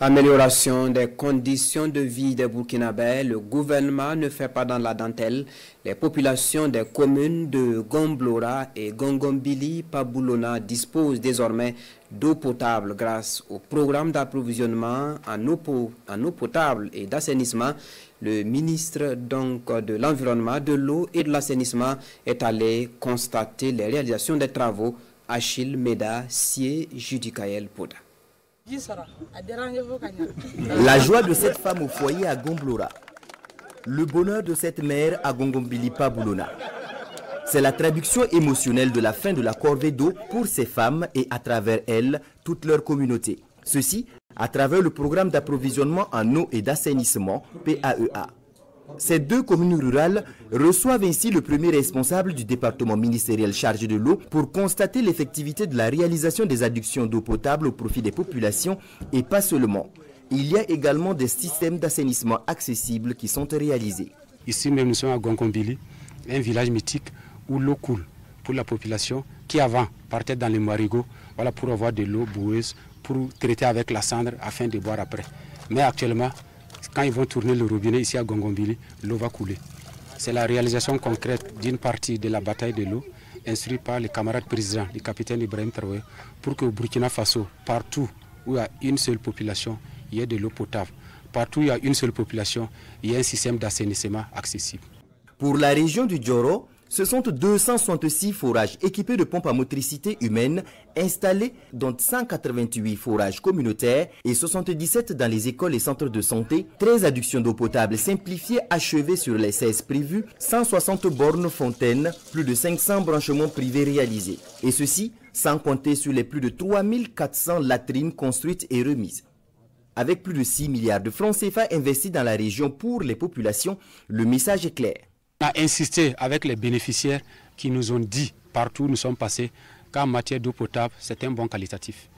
Amélioration des conditions de vie des Burkinabés, le gouvernement ne fait pas dans la dentelle. Les populations des communes de Gomblora et Gongombili Paboulona disposent désormais d'eau potable grâce au programme d'approvisionnement en eau potable et d'assainissement. Le ministre de l'Environnement, de l'eau et de l'assainissement est allé constater les réalisations des travaux. Achille Meda, Sié, Judicaël Poda. La joie de cette femme au foyer à Gomblora, le bonheur de cette mère à Gongombili Paboulona. C'est la traduction émotionnelle de la fin de la corvée d'eau pour ces femmes et à travers elles, toute leur communauté. Ceci à travers le programme d'approvisionnement en eau et d'assainissement PAEA. Ces deux communes rurales reçoivent ainsi le premier responsable du département ministériel chargé de l'eau pour constater l'effectivité de la réalisation des adductions d'eau potable au profit des populations et pas seulement. Il y a également des systèmes d'assainissement accessibles qui sont réalisés. Ici même nous sommes à Gongombili, un village mythique où l'eau coule pour la population qui avant partait dans les marigots pour avoir de l'eau boueuse pour traiter avec la cendre afin de boire après. Mais actuellement, quand ils vont tourner le robinet ici à Gongombili, l'eau va couler. C'est la réalisation concrète d'une partie de la bataille de l'eau, instruite par le camarade président, le capitaine Ibrahim Traoré, pour que au Burkina Faso, partout où il y a une seule population, il y ait de l'eau potable. Partout où il y a une seule population, il y a un système d'assainissement accessible. Pour la région du Djoro, ce sont 266 forages équipés de pompes à motricité humaine installés, dont 188 forages communautaires et 77 dans les écoles et centres de santé, 13 adductions d'eau potable simplifiées achevées sur les 16 prévues, 160 bornes fontaines, plus de 500 branchements privés réalisés. Et ceci sans compter sur les plus de 3400 latrines construites et remises. Avec plus de 6 milliards de francs CFA investis dans la région pour les populations, le message est clair. On a insisté avec les bénéficiaires qui nous ont dit, partout où nous sommes passés, qu'en matière d'eau potable, c'est un bon qualitatif.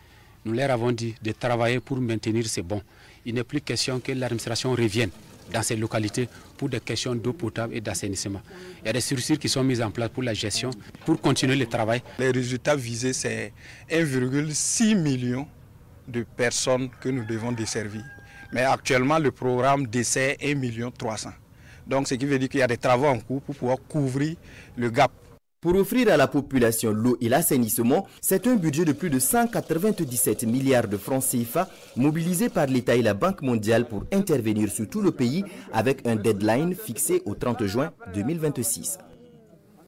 Nous leur avons dit de travailler pour maintenir ces bons. Il n'est plus question que l'administration revienne dans ces localités pour des questions d'eau potable et d'assainissement. Il y a des structures qui sont mises en place pour la gestion, pour continuer le travail. Les résultats visés, c'est 1,6 million de personnes que nous devons desservir. Mais actuellement, le programme dessert 1,3 million. Donc, ce qui veut dire qu'il y a des travaux en cours pour pouvoir couvrir le gap. Pour offrir à la population l'eau et l'assainissement, c'est un budget de plus de 197 milliards de francs CFA mobilisé par l'État et la Banque mondiale pour intervenir sur tout le pays avec un deadline fixé au 30 juin 2026.